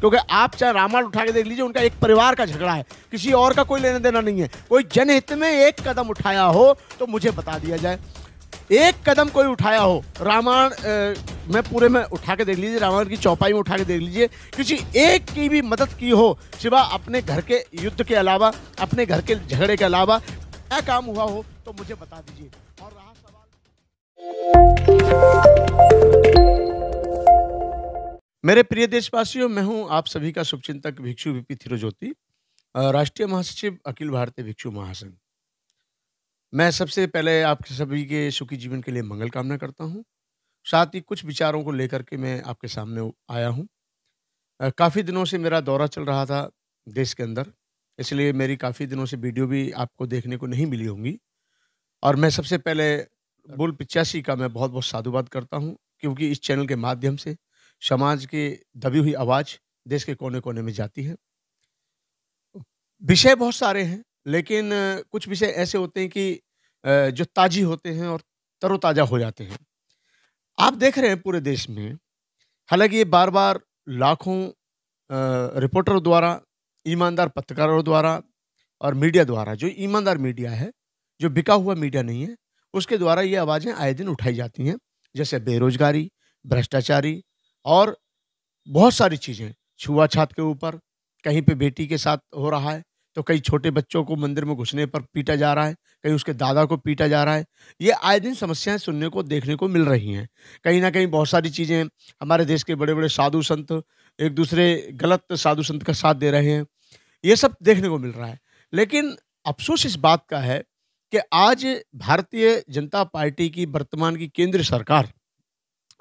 क्योंकि आप चाहे रामायण उठा के देख लीजिए, उनका एक परिवार का झगड़ा है, किसी और का कोई लेना देना नहीं है। कोई जनहित में एक कदम उठाया हो तो मुझे बता दिया जाए, एक कदम कोई उठाया हो रामायण में पूरे में उठा के देख लीजिए, रामायण की चौपाई में उठा के देख लीजिए, किसी एक की भी मदद की हो सिवा अपने घर के युद्ध के अलावा, अपने घर के झगड़े के अलावा क्या काम हुआ हो तो मुझे बता दीजिए। और रहा सवाल, मेरे प्रिय देशवासियों, मैं हूं आप सभी का शुभचिंतक भिक्षु वीपी थिरोज्योति, राष्ट्रीय महासचिव अखिल भारतीय भिक्षु महासंघ। मैं सबसे पहले आप सभी के सुखी जीवन के लिए मंगल कामना करता हूं। साथ ही कुछ विचारों को लेकर के मैं आपके सामने आया हूं। काफ़ी दिनों से मेरा दौरा चल रहा था देश के अंदर, इसलिए मेरी काफ़ी दिनों से वीडियो भी आपको देखने को नहीं मिली होंगी। और मैं सबसे पहले बुल 85 का मैं बहुत बहुत साधुवाद करता हूं, क्योंकि इस चैनल के माध्यम से समाज की दबी हुई आवाज़ देश के कोने कोने में जाती है। विषय बहुत सारे हैं, लेकिन कुछ विषय ऐसे होते हैं कि जो ताज़ी होते हैं और तरोताज़ा हो जाते हैं। आप देख रहे हैं पूरे देश में, हालांकि ये बार बार लाखों रिपोर्टरों द्वारा, ईमानदार पत्रकारों द्वारा और मीडिया द्वारा, जो ईमानदार मीडिया है, जो बिका हुआ मीडिया नहीं है, उसके द्वारा ये आवाज़ें आए दिन उठाई जाती हैं। जैसे बेरोजगारी, भ्रष्टाचारी और बहुत सारी चीज़ें, छुआछूत के ऊपर, कहीं पे बेटी के साथ हो रहा है तो कई छोटे बच्चों को मंदिर में घुसने पर पीटा जा रहा है, कहीं उसके दादा को पीटा जा रहा है। ये आए दिन समस्याएं सुनने को, देखने को मिल रही हैं। कहीं ना कहीं बहुत सारी चीज़ें, हमारे देश के बड़े बड़े साधु संत एक दूसरे गलत साधु संत का साथ दे रहे हैं, ये सब देखने को मिल रहा है। लेकिन अफसोस इस बात का है कि आज भारतीय जनता पार्टी की वर्तमान की केंद्र सरकार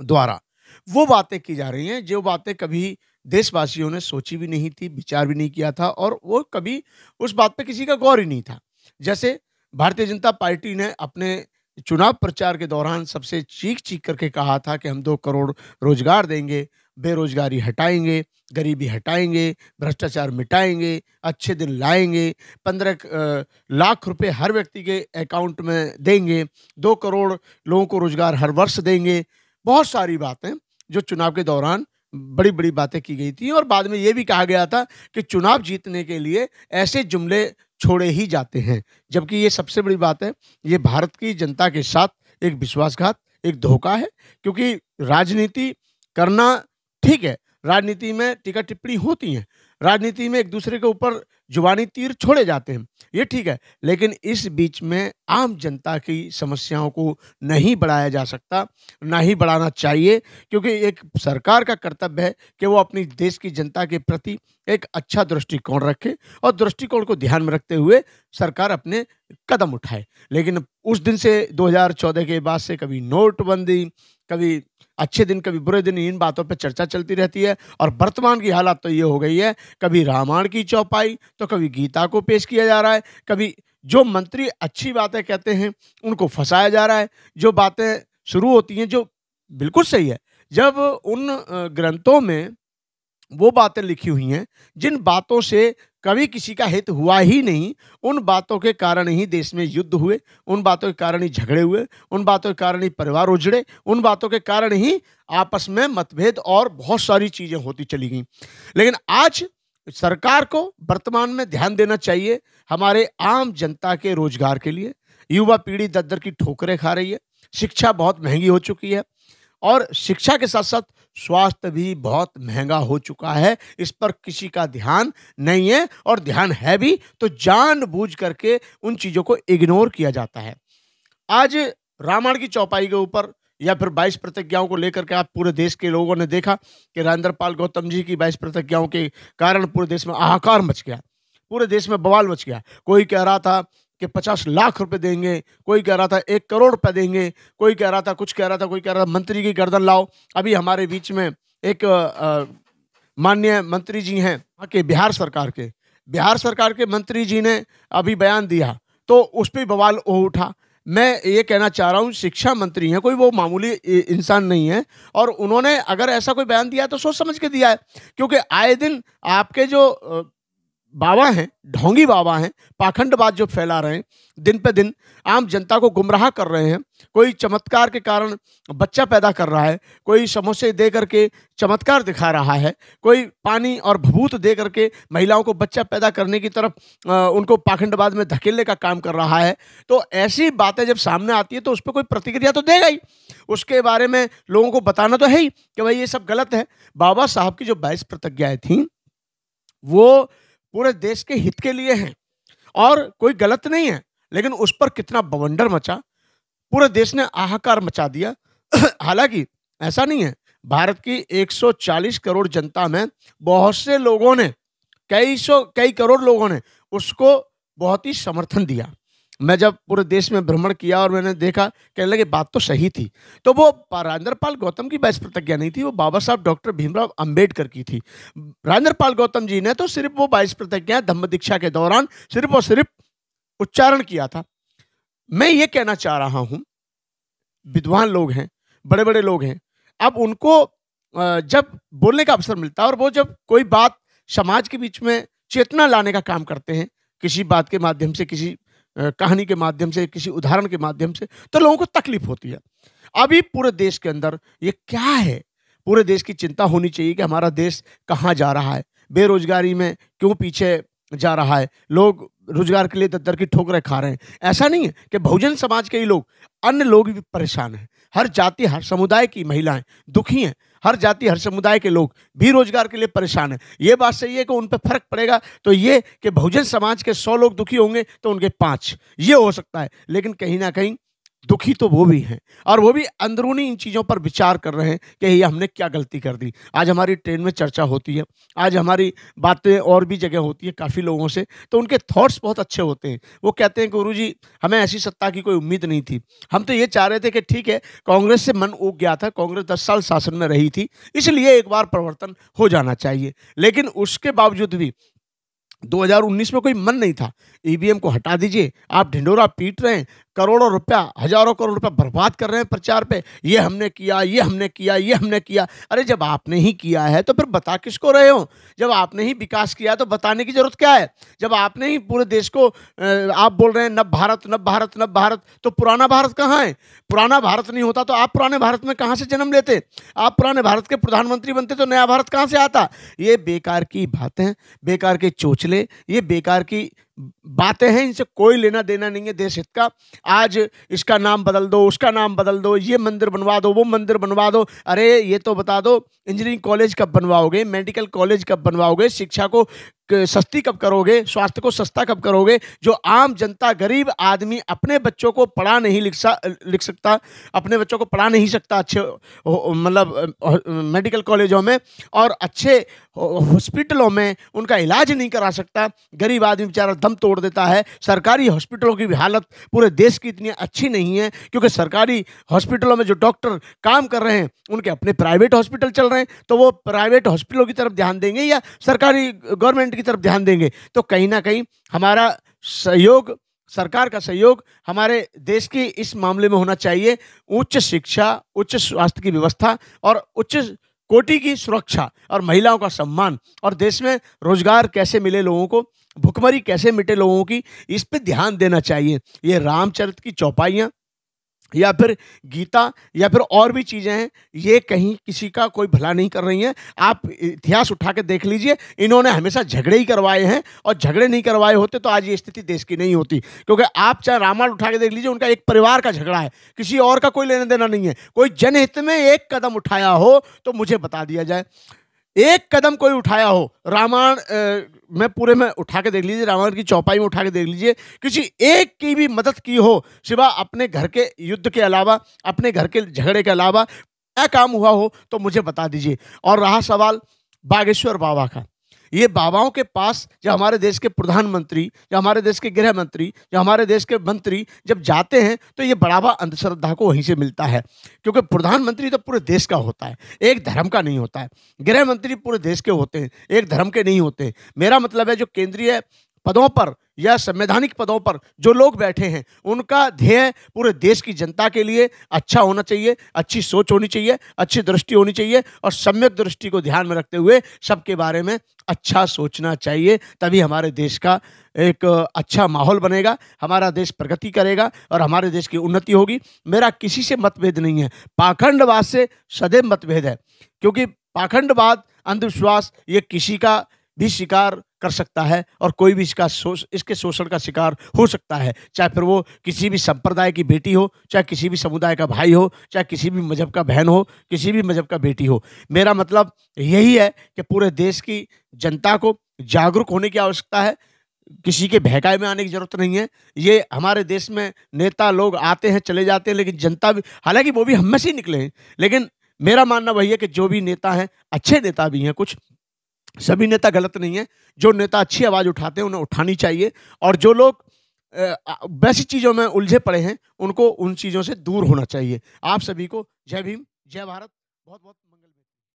द्वारा वो बातें की जा रही हैं जो बातें कभी देशवासियों ने सोची भी नहीं थी, विचार भी नहीं किया था, और वो कभी उस बात पे किसी का गौर ही नहीं था। जैसे भारतीय जनता पार्टी ने अपने चुनाव प्रचार के दौरान सबसे चीख चीख करके कहा था कि हम 2 करोड़ रोजगार देंगे, बेरोजगारी हटाएंगे, गरीबी हटाएंगे, भ्रष्टाचार मिटाएंगे, अच्छे दिन लाएंगे, 15 लाख रुपए हर व्यक्ति के अकाउंट में देंगे, 2 करोड़ लोगों को रोजगार हर वर्ष देंगे। बहुत सारी बातें जो चुनाव के दौरान बड़ी बड़ी बातें की गई थी, और बाद में ये भी कहा गया था कि चुनाव जीतने के लिए ऐसे जुमले छोड़े ही जाते हैं। जबकि ये सबसे बड़ी बात है, ये भारत की जनता के साथ एक विश्वासघात, एक धोखा है। क्योंकि राजनीति करना ठीक है, राजनीति में टीका टिप्पणी होती है, राजनीति में एक दूसरे के ऊपर जुबानी तीर छोड़े जाते हैं, ये ठीक है, लेकिन इस बीच में आम जनता की समस्याओं को नहीं बढ़ाया जा सकता, ना ही बढ़ाना चाहिए। क्योंकि एक सरकार का कर्तव्य है कि वो अपनी देश की जनता के प्रति एक अच्छा दृष्टिकोण रखे, और दृष्टिकोण को ध्यान में रखते हुए सरकार अपने कदम उठाए। लेकिन उस दिन से 2014 के बाद से कभी नोटबंदी, कभी अच्छे दिन, कभी बुरे दिन, इन बातों पर चर्चा चलती रहती है। और वर्तमान की हालत तो ये हो गई है, कभी रामायण की चौपाई तो कभी गीता को पेश किया जा रहा है, कभी जो मंत्री अच्छी बातें कहते हैं उनको फंसाया जा रहा है। जो बातें शुरू होती हैं जो बिल्कुल सही है, जब उन ग्रंथों में वो बातें लिखी हुई हैं जिन बातों से कभी किसी का हित हुआ ही नहीं, उन बातों के कारण ही देश में युद्ध हुए, उन बातों के कारण ही झगड़े हुए, उन बातों के कारण ही परिवार उजड़े, उन बातों के कारण ही आपस में मतभेद और बहुत सारी चीजें होती चली गई। लेकिन आज सरकार को वर्तमान में ध्यान देना चाहिए हमारे आम जनता के रोजगार के लिए। युवा पीढ़ी दर दर की ठोकरें खा रही है, शिक्षा बहुत महंगी हो चुकी है, और शिक्षा के साथ साथ स्वास्थ्य भी बहुत महंगा हो चुका है। इस पर किसी का ध्यान नहीं है, और ध्यान है भी तो जानबूझ करके उन चीज़ों को इग्नोर किया जाता है। आज रामायण की चौपाई के ऊपर या फिर 22 प्रतिज्ञाओं को लेकर के आप पूरे देश के लोगों ने देखा कि राजेंद्र पाल गौतम जी की 22 प्रतिज्ञाओं के कारण पूरे देश में हाहाकार मच गया, पूरे देश में बवाल मच गया। कोई कह रहा था कि 50 लाख रुपए देंगे, कोई कह रहा था 1 करोड़ रुपए देंगे, कोई कह रहा था कुछ कह रहा था, कोई कह रहा था मंत्री की गर्दन लाओ। अभी हमारे बीच में एक माननीय मंत्री जी हैं कि बिहार सरकार के मंत्री जी ने अभी बयान दिया तो उस पर बवाल हो उठा। मैं ये कहना चाह रहा हूँ, शिक्षा मंत्री हैं, कोई वो मामूली इंसान नहीं है, और उन्होंने अगर ऐसा कोई बयान दिया तो सोच समझ के दिया है। क्योंकि आए दिन आपके जो बाबा हैं, ढोंगी बाबा हैं, पाखंडबाज जो फैला रहे हैं, दिन पे दिन आम जनता को गुमराह कर रहे हैं। कोई चमत्कार के कारण बच्चा पैदा कर रहा है, कोई समोसे दे करके चमत्कार दिखा रहा है, कोई पानी और भभूत दे करके महिलाओं को बच्चा पैदा करने की तरफ उनको पाखंडबाज में धकेलने का काम कर रहा है। तो ऐसी बातें जब सामने आती है तो उस पर कोई प्रतिक्रिया तो देगा ही, उसके बारे में लोगों को बताना तो है ही कि भाई ये सब गलत है। बाबा साहब की जो 22 प्रतिज्ञाएं थी वो पूरे देश के हित के लिए हैं और कोई गलत नहीं है, लेकिन उस पर कितना बवंडर मचा, पूरे देश ने हाहाकार मचा दिया। हालांकि ऐसा नहीं है, भारत की 140 करोड़ जनता में बहुत से लोगों ने, कई करोड़ लोगों ने उसको बहुत ही समर्थन दिया। मैं जब पूरे देश में भ्रमण किया और मैंने देखा, कहने लगे बात तो सही थी। तो वो राजेंद्र पाल गौतम की 22 प्रतिज्ञा नहीं थी, वो बाबा साहब डॉक्टर भीमराव अंबेडकर की थी। राजेंद्र पाल गौतम जी ने तो सिर्फ वो 22 प्रतिज्ञा धम्म दीक्षा के दौरान सिर्फ और सिर्फ उच्चारण किया था। मैं ये कहना चाह रहा हूं, विद्वान लोग हैं, बड़े बड़े लोग हैं, अब उनको जब बोलने का अवसर मिलता है और वो जब कोई बात समाज के बीच में चेतना लाने का काम करते हैं, किसी बात के माध्यम से, किसी कहानी के माध्यम से, किसी उदाहरण के माध्यम से, तो लोगों को तकलीफ होती है। अभी पूरे देश के अंदर ये क्या है, पूरे देश की चिंता होनी चाहिए कि हमारा देश कहाँ जा रहा है, बेरोजगारी में क्यों पीछे जा रहा है, लोग रोजगार के लिए दर की ठोकरें खा रहे हैं। ऐसा नहीं है कि बहुजन समाज के ही लोग, अन्य लोग भी परेशान हैं। हर जाति हर समुदाय की महिलाएं दुखी हैं, हर जाति हर समुदाय के लोग भी रोजगार के लिए परेशान हैं। ये बात सही है कि उन पर फर्क पड़ेगा तो ये कि बहुजन समाज के 100 लोग दुखी होंगे तो उनके 5, ये हो सकता है, लेकिन कहीं ना कहीं दुखी तो वो भी हैं और वो भी अंदरूनी इन चीज़ों पर विचार कर रहे हैं कि ये हमने क्या गलती कर दी। आज हमारी ट्रेन में चर्चा होती है, आज हमारी बातें और भी जगह होती है काफ़ी लोगों से, तो उनके थॉट्स बहुत अच्छे होते हैं। वो कहते हैं गुरुजी हमें ऐसी सत्ता की कोई उम्मीद नहीं थी, हम तो ये चाह रहे थे कि ठीक है कांग्रेस से मन उग गया था, कांग्रेस 10 साल शासन में रही थी, इसलिए एक बार परिवर्तन हो जाना चाहिए। लेकिन उसके बावजूद भी 2019 में कोई मन नहीं था। ईवीएम को हटा दीजिए, आप ढिंडोरा पीट रहे हैं, करोड़ों रुपया, हजारों करोड़ रुपया बर्बाद कर रहे हैं प्रचार पे, ये हमने किया, ये हमने किया, ये हमने किया। अरे जब आपने ही किया है तो फिर बता किसको रहे हो? जब आपने ही विकास किया तो बताने की जरूरत क्या है? जब आपने ही पूरे देश को आप बोल रहे हैं नव भारत, नव भारत, नव भारत, तो पुराना भारत कहाँ है? पुराना भारत नहीं होता तो आप पुराने भारत में कहाँ से जन्म लेते? आप पुराने भारत के प्रधानमंत्री बनते तो नया भारत कहाँ से आता? ये बेकार की बातें, बेकार के चोचले, ये बेकार की बातें हैं, इनसे कोई लेना देना नहीं है देश हित का। आज इसका नाम बदल दो, उसका नाम बदल दो, ये मंदिर बनवा दो, वो मंदिर बनवा दो। अरे ये तो बता दो इंजीनियरिंग कॉलेज कब बनवाओगे, मेडिकल कॉलेज कब बनवाओगे, शिक्षा को सस्ती कब करोगे, स्वास्थ्य को सस्ता कब करोगे? जो आम जनता, गरीब आदमी अपने बच्चों को पढ़ा नहीं लिख सकता, अपने बच्चों को पढ़ा नहीं सकता अच्छे मतलब मेडिकल कॉलेजों में और अच्छे हॉस्पिटलों में उनका इलाज नहीं करा सकता, गरीब आदमी बेचारा दम तोड़ देता है। सरकारी हॉस्पिटलों की भी हालत पूरे देश की इतनी अच्छी नहीं है, क्योंकि सरकारी हॉस्पिटलों में जो डॉक्टर काम कर रहे हैं उनके अपने प्राइवेट हॉस्पिटल चल रहे हैं, तो वो प्राइवेट हॉस्पिटलों की तरफ ध्यान देंगे या सरकारी गवर्नमेंट की तरफ ध्यान देंगे? तो कहीं ना कहीं हमारा सहयोग, सरकार का सहयोग हमारे देश की इस मामले में होना चाहिए। उच्च शिक्षा, उच्च स्वास्थ्य की व्यवस्था और उच्च कोटि की सुरक्षा और महिलाओं का सम्मान और देश में रोजगार कैसे मिले लोगों को, भुखमरी कैसे मिटे लोगों की, इस पे ध्यान देना चाहिए। ये रामचरित की चौपाइयाँ या फिर गीता या फिर और भी चीज़ें हैं, ये कहीं किसी का कोई भला नहीं कर रही हैं। आप इतिहास उठा के देख लीजिए, इन्होंने हमेशा झगड़े ही करवाए हैं और झगड़े नहीं करवाए होते तो आज ये स्थिति देश की नहीं होती। क्योंकि आप चाहे रामायण उठा के देख लीजिए, उनका एक परिवार का झगड़ा है, किसी और का कोई लेना देना नहीं है। कोई जनहित में एक कदम उठाया हो तो मुझे बता दिया जाए, एक कदम कोई उठाया हो रामायण में पूरे में उठा के देख लीजिए, रामायण की चौपाई में उठा के देख लीजिए, किसी एक की भी मदद की हो सिवा अपने घर के युद्ध के अलावा, अपने घर के झगड़े के अलावा क्या काम हुआ हो तो मुझे बता दीजिए। और रहा सवाल बागेश्वर बाबा का, ये बाबाओं के पास जब हमारे देश के प्रधानमंत्री, जब हमारे देश के गृह मंत्री, जब हमारे देश के मंत्री जब जाते हैं तो ये बढ़ावा अंधश्रद्धा को वहीं से मिलता है। क्योंकि प्रधानमंत्री तो पूरे देश का होता है, एक धर्म का नहीं होता है। गृह मंत्री पूरे देश के होते हैं, एक धर्म के नहीं होते। मेरा मतलब है जो केंद्रीय पदों पर या संवैधानिक पदों पर जो लोग बैठे हैं, उनका ध्येय पूरे देश की जनता के लिए अच्छा होना चाहिए, अच्छी सोच होनी चाहिए, अच्छी दृष्टि होनी चाहिए और सम्यक दृष्टि को ध्यान में रखते हुए सबके बारे में अच्छा सोचना चाहिए। तभी हमारे देश का एक अच्छा माहौल बनेगा, हमारा देश प्रगति करेगा और हमारे देश की उन्नति होगी। मेरा किसी से मतभेद नहीं है, पाखंडवाद से सदैव मतभेद है, क्योंकि पाखंडवाद, अंधविश्वास ये किसी का भी शिकार कर सकता है और कोई भी इसके शोषण का शिकार हो सकता है, चाहे फिर वो किसी भी संप्रदाय की बेटी हो, चाहे किसी भी समुदाय का भाई हो, चाहे किसी भी मजहब का बहन हो, किसी भी मजहब का बेटी हो। मेरा मतलब यही है कि पूरे देश की जनता को जागरूक होने की आवश्यकता है, किसी के बहकावे में आने की जरूरत नहीं है। ये हमारे देश में नेता लोग आते हैं चले जाते हैं, लेकिन जनता भी, हालांकि वो भी हम में से ही निकले हैं, लेकिन मेरा मानना वही है कि जो भी नेता हैं, अच्छे नेता भी हैं, कुछ सभी नेता गलत नहीं है। जो नेता अच्छी आवाज़ उठाते हैं उन्हें उठानी चाहिए, और जो लोग वैसी चीज़ों में उलझे पड़े हैं उनको उन चीज़ों से दूर होना चाहिए। आप सभी को जय भीम, जय भारत। बहुत बहुत